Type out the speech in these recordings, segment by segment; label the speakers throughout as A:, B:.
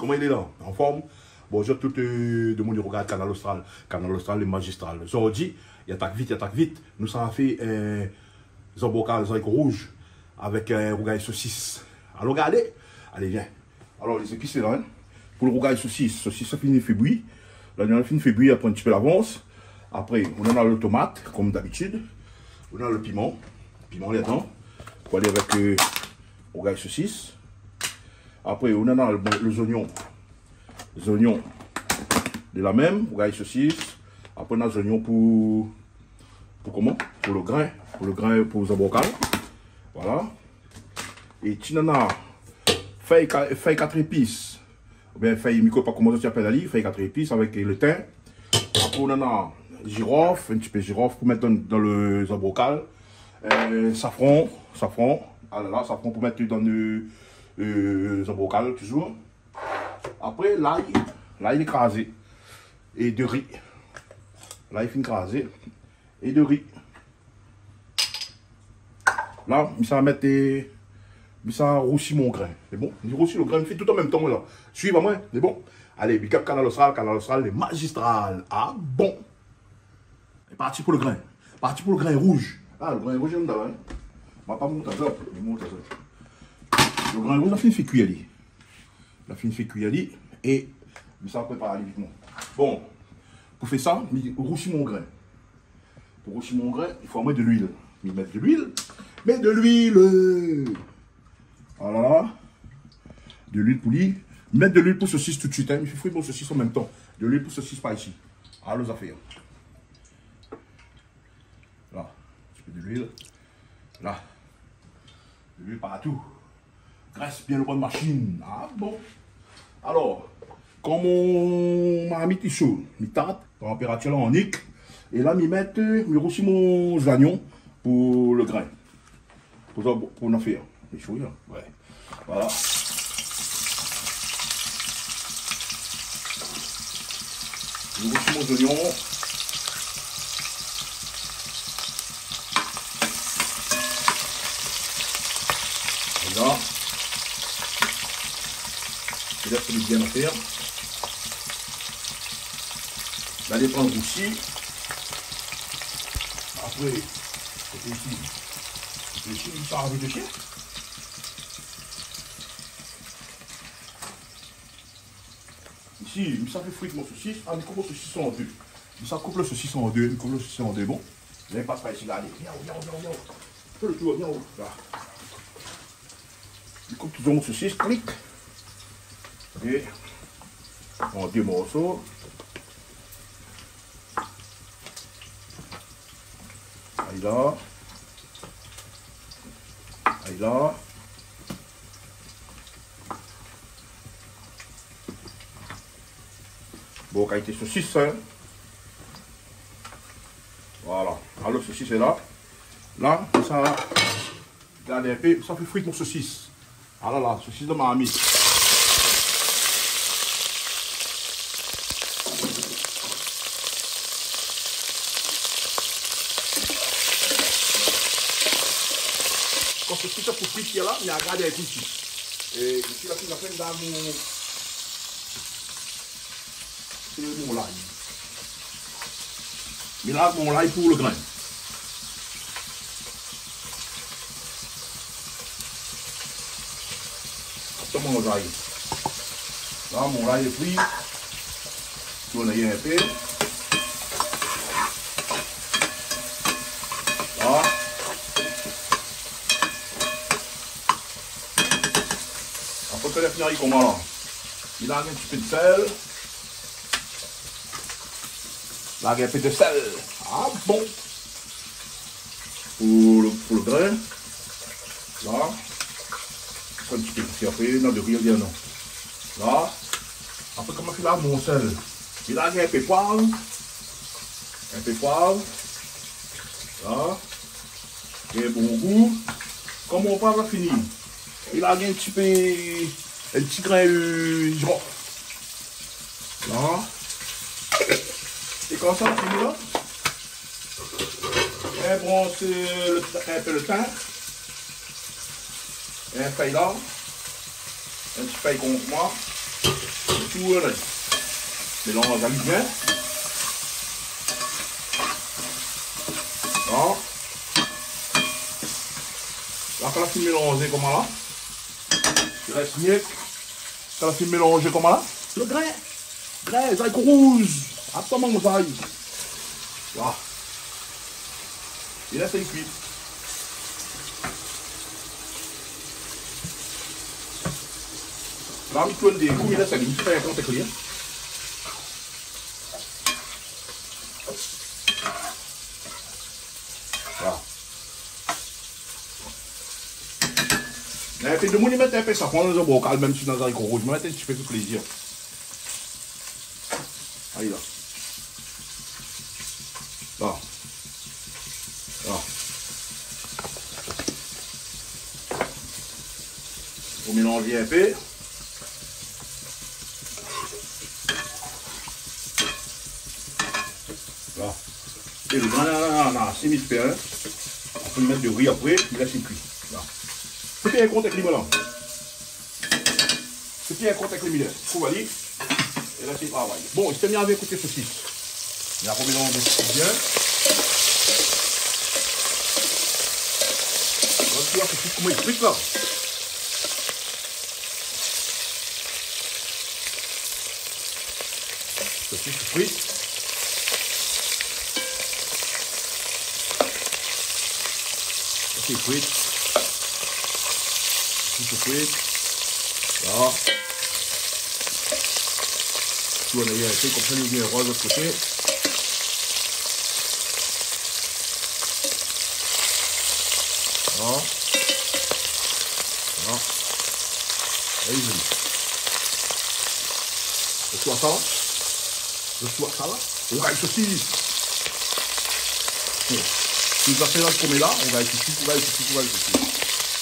A: comment il est là? En forme? Bonjour tout le monde qui regarde Canal Austral. Canal Austral, le magistral. Aujourd'hui, il attaque vite. Nous avons fait un zambocal rouge avec un rougail saucisse. Alors regardez. Allez, viens. Alors les épices là, hein? Pour le rougail saucisse, ça finit fait bouillir. Là, on a fini fait bouillir, après un petit peu d'avance. Après, on a le tomate, comme d'habitude. On a le piment. Piment là-dedans. Pour aller avec le rougail saucisse. Après, on a les oignons. Les oignons de la même, rougail saucisse. Après, on a les oignons pour comment? Pour le grain, pour le zambocal. Voilà. Et tu en as feuille 4 épices. Ou bien feuille, je ne sais pas comment tu appelles la livre, feuille 4 épices avec le thym. Après, on en a girofle, un petit peu de girofle pour mettre dans le zambocal. Safran. Ah là, safran pour mettre dans le zambocal toujours. Après, l'ail écrasé et de riz. L'ail fin écrasé et de riz. Là, ça va mettre ça roussi mon grain. C'est bon? Je roussi le grain, je fais tout en même temps là. Suivez-moi, c'est bon? Allez, big up Canal Austral, les magistrales. Ah bon? C'est parti pour le grain. Parti pour le grain rouge. Ah, le grain rouge, j'aime d'abord. Je ne vais pas monter ça. Le grain rouge, la fin fait cuire. La fin fait cuire et ça prépare vite. Bon, pour faire ça, je roussis mon grain. Pour rousser mon grain, il faut mettre de l'huile. Mettre de l'huile. Mettre de l'huile. Voilà. De l'huile pour lui. Mettre de l'huile pour saucisse tout de suite. Hein. Il faut frire mon saucisse en même temps. De l'huile pour saucisse pas ici. Alors, les affaires. Là. Un petit peu de l'huile. Là. De l'huile partout. Graisse bien le bonne machine. Ah bon. Alors, quand mon marmite est chaud, je tarte, température là en nique. Et là, je roussis mon oignon pour le grain. Pour en faire. C'est chaud, là. Ouais. Voilà. Je roussis mon oignon. Et là. Je laisse bien à faire. Là, les prendre roussi. Après, ici, ça avec le chien. Ici, ça fait frire mon saucisse. Ah, mais coupe le saucisson en deux. Ça coupe le saucisson en deux. Coupe le saucisson en deux. Bon. Je passe par ici, là. Allez, viens. Fais le tour, viens. Là. Je coupe toujours mon saucisse. Clic. Et en deux morceaux. Aïe là. Bon, qualité saucisse, hein. Voilà. Alors, le saucisse est là. Là, ça, regardez un peu, ça fait frire mon saucisse. Alors là, saucisse de ma amie. Quand c'est tout pour frire là, il y a regardé un ici. Et ici, la fin dans mon l'ail. Mais là, mon l'ail pour le grain. C'est mon l'ail. Là, mon l'ail est frit. Tourne un peu. Là. Après que la finir, il commence là. Il a un petit peu de sel. Là, il y a un peu de sel. Ah bon. Pour le grain. Là. Un petit peu de sel. Après, non, de rien, non. Là. Après, comment il a mon sel? Il a un peu de poivre. Un peu de poivre. Là. Et bon goût. Comme mon poivre a fini. Il a un petit peu. Un petit grain de girofle. Là. Et quand ça finit là, et bon, c'est un peu le thym. Et un feuille là. Un petit feuille comme moi. tout là. Mélange à bien. Là. Là, quand la fin mélangée comme là. Il reste mieux. Quand la fin mélangée comme là. Le grain. Grain, les haricots rouges. Absolument mon ail. Là. Et là, c'est cuit. Là, on des coups, il laisse un petit peu un compte clair. Voilà. Et puis, de mon y mettre un peu ça, prend dans un bocal, même si dans un haricot rouge, je me mets un petit peu de plaisir. Allez là. Là. Là. On mélange un peu. Là. Et le grain, c'est mis de on peut mettre du riz après, puis là c'est cuit. Là. C'est un compte avec les là. C'est un compte avec les milles. Faut aller. Et là c'est travail. Bon, il s'est mis avec côté saucisse. Il a remis dans le bien. On va voir comment il explique là. Saucisse frite. Saucisse frite. Saucisse frite. Là. Tout on a eu un peu comme ça, il y a un rose de l'autre côté. Là. Là. Et il est joli. Le soir ça là. Le soir ça là. On va saucisse. Si vous avez là le premier là, on va saucisse, on va saucisse, on va saucisse.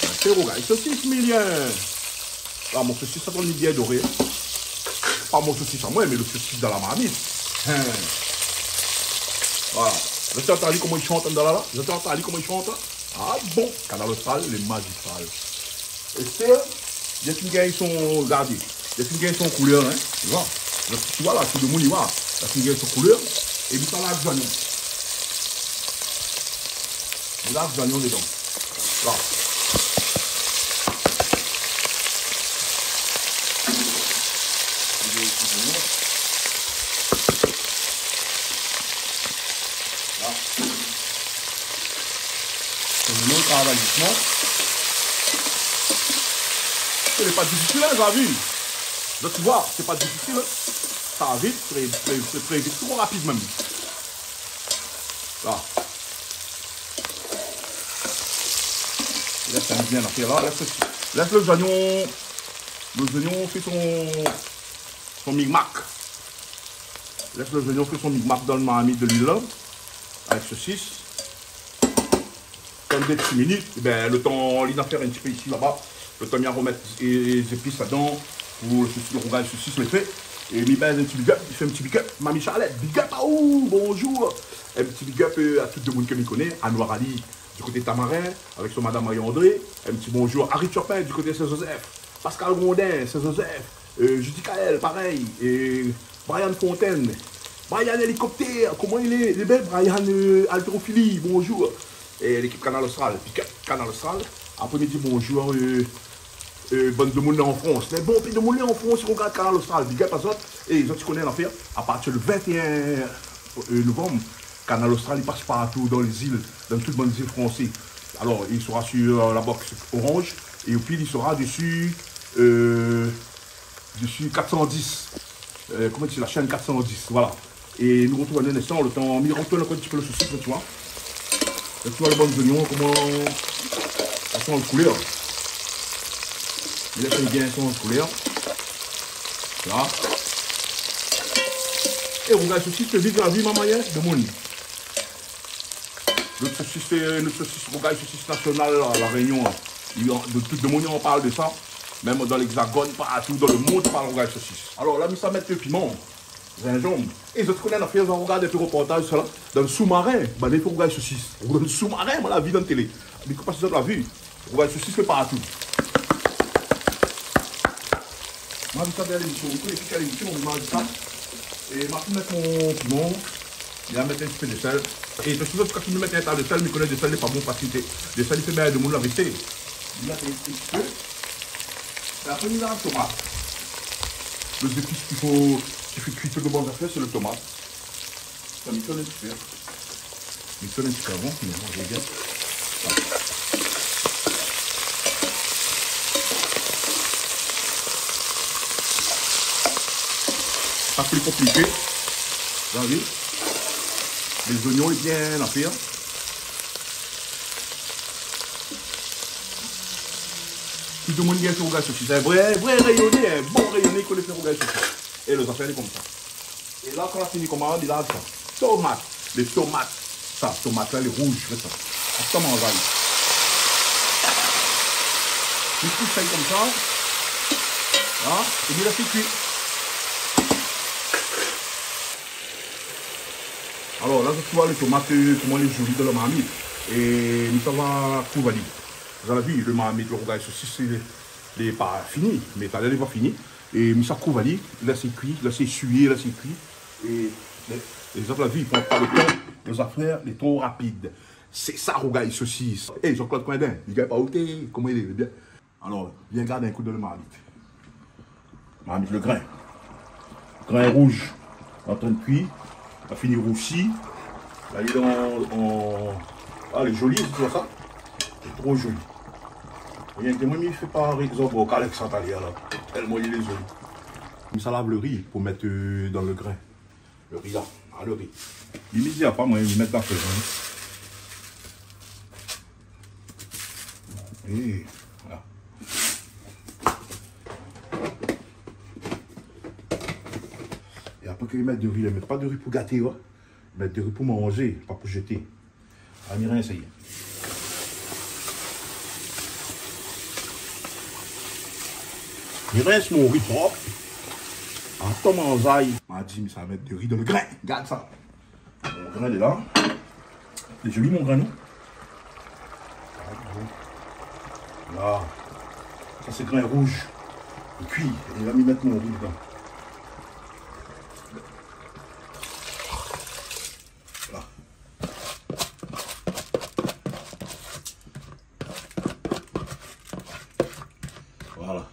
A: Un peu on saucisse million. Là, mon saucisse, ça donne une bien dorée. Pas mon saucisse à moi, mais le saucisse dans la marmite. Voilà. Vous avez entendu comment ils chantent dans là? Vous avez entendu comment ils chantent? Ah bon, Canal Austral, les magistrales. Et c'est, les filles ils sont, regardez, les filles ils sont en couleur, hein. Tu vois là, tout le monde y va. Les filles ils sont en couleur, et puis ça là, l'oignon. Vous avez l'oignon dedans. Là. Travail doucement. Ce n'est pas difficile, hein, vous avez vu. Là, tu vois, c'est pas difficile. Hein. Ça va vite, c'est très vite, trop rapide même. Là. Laisse un bien l'affaire là. Laisse les oignons. Les oignons fait son micmac. Laisse les oignons faire son micmac dans le marmite de l'huile là. Avec saucisse. Des petites minutes, et ben, le temps, il a faire un petit peu ici, là-bas, le temps, il a remettre les épices là-dedans, pour le rougail saucisse, le fait, et il met un petit big up, il fait un petit big up, Mamie Charlotte, big up à où, bonjour, un petit big up à tout le monde que je connais, à Noir Ali, du côté Tamarin, avec son madame Marie-André, un petit bonjour, Harry Turpin, du côté Saint-Joseph, Pascal Grondin, Saint-Joseph, Judy Kael, pareil, et Brian Fontaine, Brian Hélicoptère, comment il est, les belles, Brian Haltérophilie, bonjour. Et l'équipe Canal Austral, Canal Austral, après-midi, bonjour, bonne de monde en France. Les bons pays de monde en France, ils regardent Canal Austral, big up à ça. Et ils ont connaissent l'affaire, à partir du 21 novembre, Canal Austral, il passe partout dans les îles, dans toutes les bonnes îles françaises. Alors, il sera sur la box orange, et puis il sera dessus 410. Comment tu dis, la chaîne 410, voilà. Et nous retrouvons un instant, le temps, il retourne un petit peu le saucisse, tu vois. Tu vois les bonnes oignons, comment elles sont en couleur. Il laisse bien, elles sont en couleur. Là. Et on regarde ceci, c'est vite la vie, maman, de mon lit. Notre saucisse, regarde saucisse nationale à la Réunion. De tout le monde, on parle de ça. Même dans l'Hexagone, partout dans le monde, on parle de regarde saucisse. Alors là, nous ça mettre le piment. Gingembre. Et je connais la fière, on regarde des reportages là, dans le sous-marin, bah, il faut regarder saucisse. Dans le sous-marin, moi la vie dans la télé. Mais comment ça la vue? On regarde saucisse partout. Moi, je vais l'émission. Je vais faire l'émission, on mange ça. Et je vais mettre mon piment. Je vais mettre un petit peu de sel. Et de toute façon, quand tu me mets un tas de sel, je connais de sel, n'est pas bon parce que le sel, il fait bien de monde la vérité. Je vais mettre un petit peu. Et après, il y a la tomate. Le épice qu'il faut cuire de bonnes affaires, c'est le tomate. Ça m'étonne un petit peu. M'étonne un petit peu avant, mais bon, je regarde. Pas plus compliqué. Vous avez vu? Les oignons sont bien à faire. Tout le monde vient sur le gaz aussi. C'est un vrai rayonné, un bon rayonné qu'on les fait au gaz aussi. Et les affaires comme ça. Et là, quand on a fini comment on dit là, ça. Tomates. Les tomates. Ça, tomates là, les rouges, c'est ça. Ça m'en va. Une petite feuille comme ça. Là, et bien là, c'est cuit. Alors là, tu vois les tomates, comment les jolies de la marmite. Et nous ça va couvrir. Vous avez vu, le marmite, le rougail, ceci, c'est pas fini, mais ça n'est pas fini. Et nous ça couvrir, là c'est cuit, là c'est essuyé, là c'est cuit. Et les autres, la vie, ils prennent pas le temps, les affaires, les trop rapides. C'est ça, rougail, saucisse. Et Jean-Claude Coindin, il ne gagne pas où t'es, comment il est bien. Alors, viens garder un coup de le marmite. Marmite, le grain. Grain rouge, en train de cuire. On a fini roussi. Là, il est en. Ah, elle est jolie, tu vois ça? C'est trop joli. Rien que moi, il ne fait pas, par exemple, au Calex Santalia, là. Tellement il est joli. Ça lave le riz pour mettre dans le grain. Le riz là. Ah, le riz. Il me dit pas, moi, il met dans le grain. Et voilà. Et après qu'ils mettent du riz, ils ne mettent pas de riz pour gâter, ouais. Ils mettent du riz pour manger, pas pour jeter. Ah, on ira essayer. Il reste mon riz propre. En tomanzaï, m'a dit, mais ça va mettre du riz dans le grain. Regarde ça. Mon grain est là. C'est joli mon grain, non? Là. Ça c'est grain rouge. Et cuit. Et il va m'y mettre mon riz dedans. Là. Voilà.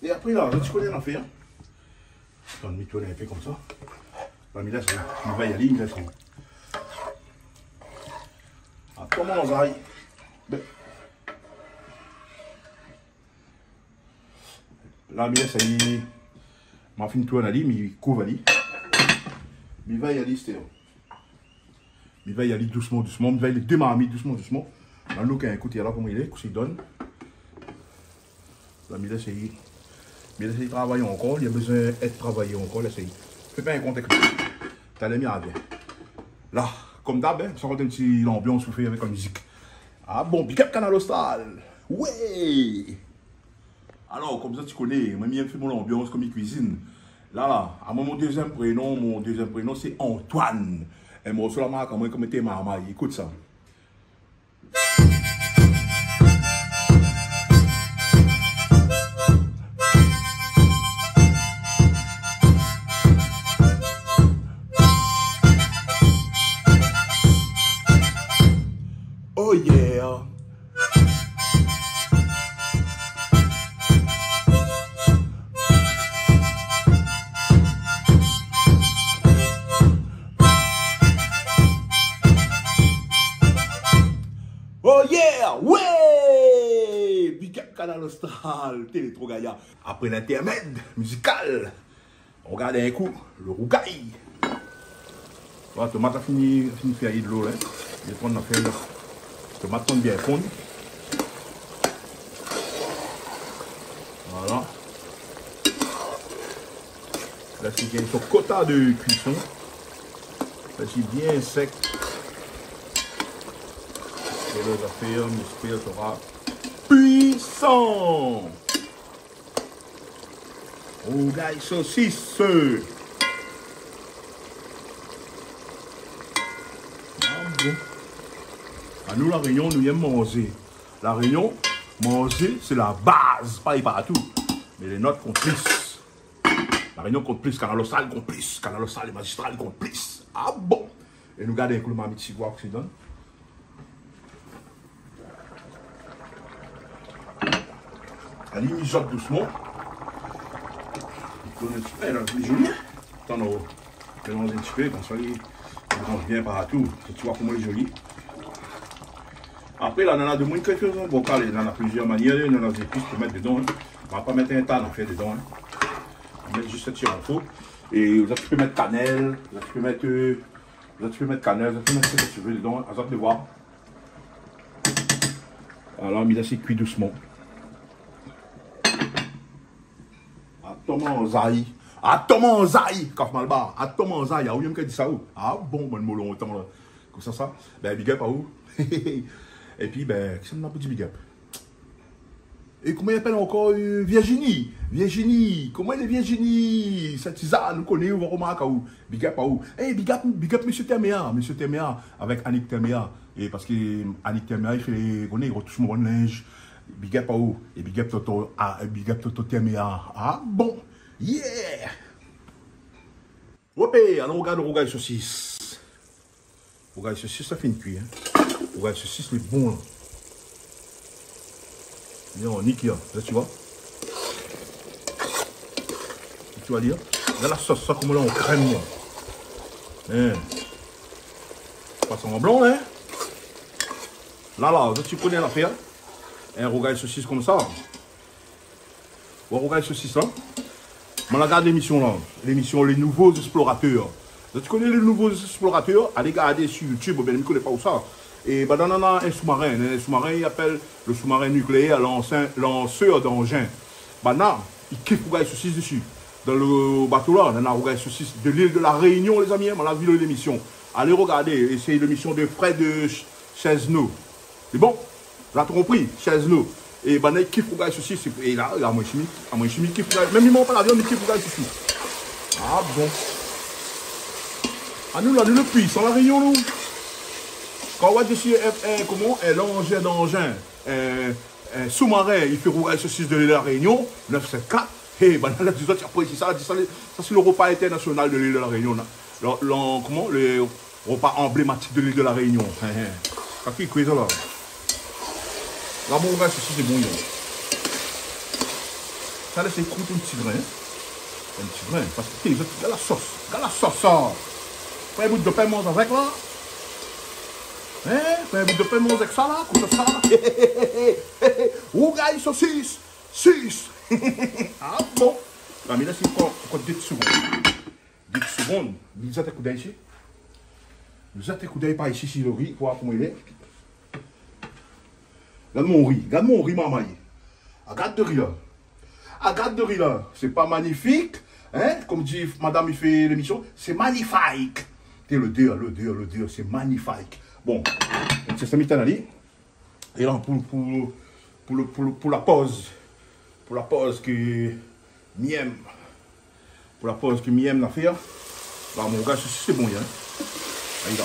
A: Et après là, tu connais l'affaire. Je vais tourner un peu comme ça. Il va y aller, il va y aller. Ah, comment on aille? Là, ça y est. Je vais tourner à lui, mais il couvre à lui. Il va y aller, c'est il va y aller doucement, doucement. Il va y aller démarrer doucement, doucement. Dans le cas, écoutez, là, comment il est, comment il donne. Là, il essaye. Mais il essaye de travailler encore. Il a besoin d'être travaillé encore. Il essaye. Fais pas un contexte. T'as les miens à bien. Là, comme d'hab, ça va être un petit ambiance pour faire avec la musique. Ah bon, Big Up Canal Austral. Ouais. Alors, comme ça, tu connais, moi, j'aime faire mon ambiance comme il cuisine. Là, à mon deuxième prénom, c'est Antoine. Et moi, sur la marque, moi, comme était maman, écoute ça. Oh yeah. Oh yeah, ouais! Big Up Canal Austral, Télé Trop Gaïa. Après l'intermède musical, on regarde un coup le rougail. La tomate a fini de faire de l'eau. Je vais prendre la feuille. La tomate tombe bien fondre. Voilà. Là, c'est bien son quota de cuisson. Là, c'est bien sec. Et les affaires, j'espère, sera puissant. Rougail saucisse. Ah bon. À nous, la Réunion, nous aimons manger. La Réunion, Manger, c'est la base, pas y partout. Mais les notes comptent plus. La réunion compte plus, Canal Austral compte plus. Canal Austral et magistral compte plus. Ah bon? Et nous gardons un coup de mamie de quoi que c'est donne. Allez, mijote doucement. On est super, là, c'est joli. Attends, on mélange un petit peu, comme ça, il range bien partout. Tu vois comment il est joli. Après, là, on en a de moins quelques uns. Bon, il y en a plusieurs manières. Il y en a des épices pour mettre dedans. Hein. On ne va pas mettre un tas d'affaires dedans. Hein. On va mettre juste ce petit morceau. Et là, tu peux mettre cannelle. Là, tu peux mettre cannelle. Là, tu peux mettre ce que tu veux dedans. À ça de voir. Alors, mais là, c'est cuit doucement. Attends, Zaï. Attends, Zaï. Kaf Malbar. Attends, Zaï. Ah, oui, il me dit ça où? Ah, bon, mon molon. Comme ça. Ben, big up à où? Et puis, ben, qu'est-ce qu'on a dit big up? Et comment il appelle encore Virginie? Virginie, comment elle est Virginie? Cette tisane, nous connaissons, on va remarquer où? Big up à où? Eh, big up, monsieur Terméa, avec Annick Terméa. Et parce que Annick Terméa, il fait les, il retouche mon linge. Big up à où? Et big up Toto Terméa. Ah, bon, yeah! Hop, alors on regarde le saucisse. Regarde le saucisse, ça fait une cuillère. Regarde le saucisse, c'est bon là. Non, nickel, là tu vois. Tu vas dire. Là la sauce, ça comme là on crème. Hein. Pas en blanc, hein. Là, tu connais l'affaire. Un regarde saucisse comme ça. On regarde saucisse là. On regarde l'émission là. L'émission Les Nouveaux Explorateurs. Là, tu connais les Nouveaux Explorateurs. Allez regarder sur YouTube, ben, je ne connais pas où ça. Et ben, dans un sous-marin, il appelle le sous-marin nucléaire lanceur d'engins. Ben, là, il kiffe regarder saucisse dessus. Dans le bateau là, on a regardé saucisse de l'île de la Réunion, les amis. On a vu l'émission. Allez regarder. Et c'est l'émission de Fred Chesneau. C'est bon? Vous avez compris? Chesneau. Et ben, il kiffe regarder saucisse. Et là, il y a moins chimique. Il kiffe regarder. Même il ne pas la viande, il kiffe regarder saucisse. Ah bon. Ah, nous, là, nous le puits, sans la Réunion, nous. Quand on voit dessus un engin d'engin, un sous-marin, il fait rouler saucisse de l'île de la Réunion, 974. Et ben là, tu as ici, ça c'est le repas international de l'île de la Réunion. Le repas emblématique de l'île de la Réunion. Ça fait quoi ça là? Là, mon gars, ceci c'est bon. Ça laisse écouter un petit grain. Un petit grain. Parce que regarde la sauce. Regarde la sauce, ça. Pas un bout de pain mange avec là. Hein? Pas un bout de pain mange avec ça là. Comme ça là. Regarde saucisse. 6. Ah bon. Là, mais là, c'est encore 10 secondes. 10 secondes. Nous avons un coup d'œil ici. Nous avons un coup d'œil par ici, sur le riz, pour voir comment il est. Regarde mon riz, maman. Regarde de riz là. Regarde de riz là. C'est pas magnifique. Hein? Comme dit madame, il fait l'émission. C'est magnifique. C'est le dire, c'est magnifique. Bon. C'est ça, Mitanali. Et là, pour la pause. Pour la pause que Miem. Pour la pause que Miem n'a fait. Là, mon gars, ceci c'est bon, hein. Allez, là.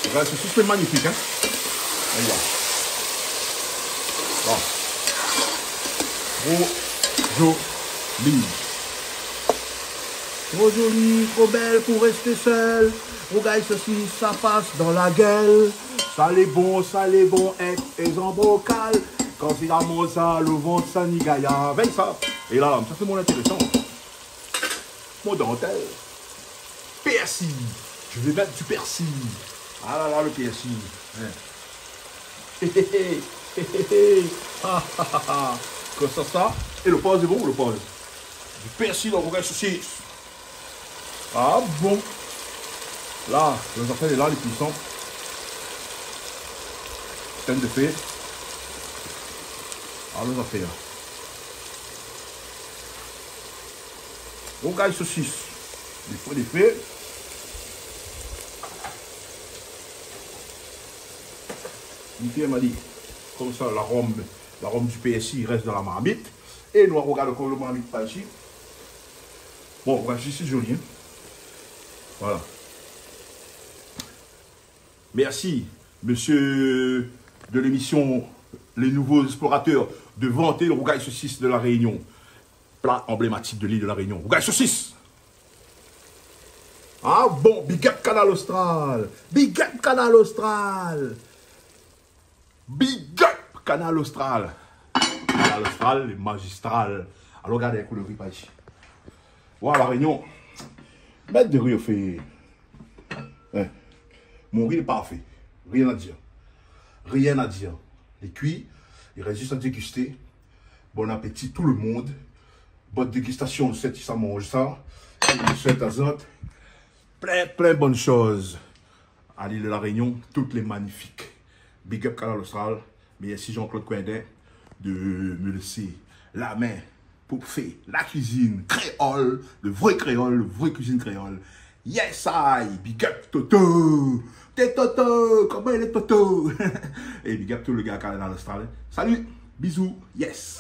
A: Mon gars, ceci c'est magnifique, hein. Allez, là. Là. Trop joli. Trop joli, trop belle pour rester seule. Regarde ceci, ça passe dans la gueule. Ça l'est bon, et en bocal. Quand il a mon ça, le ventre, ça n'y gagne avec ça. Et là, ça c'est mon intéressant. Mon dentelle. Persil. Je vais mettre du persil. Ah là là, le persil. Comme ça. Et le pause est bon, le pause. Du persil, on regarde ceci. Ah bon. Là, les affaires est là, les puissants. Peine de fait. Ah, les affaires. On gagne saucisse. Des faits. Une fille m'a dit, comme ça, l'arôme du PSI reste dans la marmite. Et nous regardons comment le marmite pas ici. Bon, regarde ici, c'est joli. Hein? Voilà. Merci, monsieur de l'émission Les Nouveaux Explorateurs de vanter le rougail saucisse de la Réunion. Plat emblématique de l'île de la Réunion. Rougail saucisse. Ah bon, big up Canal Austral. Big up Canal Austral. Big up Canal Austral. Canal Austral, les magistrales. Alors regardez un coup de riz par ici. Voilà la Réunion. Mettre de riz au fait. Hein. Mon riz est parfait. Rien à dire. Rien à dire. Les cuits, il reste juste à déguster. Bon appétit tout le monde. Bonne dégustation, on sait si ça mange ça. On souhaite à autres. Plein de bonnes choses. À l'île de la Réunion, toutes les magnifiques. Big up Canal Austral. Merci Jean-Claude Coindin de me laisser la main pour faire la cuisine créole, le vrai cuisine créole. Yes, I, big up Toto. T'es Toto, comment il est Toto? Et big up tout le gars à Canal Austral. Salut, bisous, yes.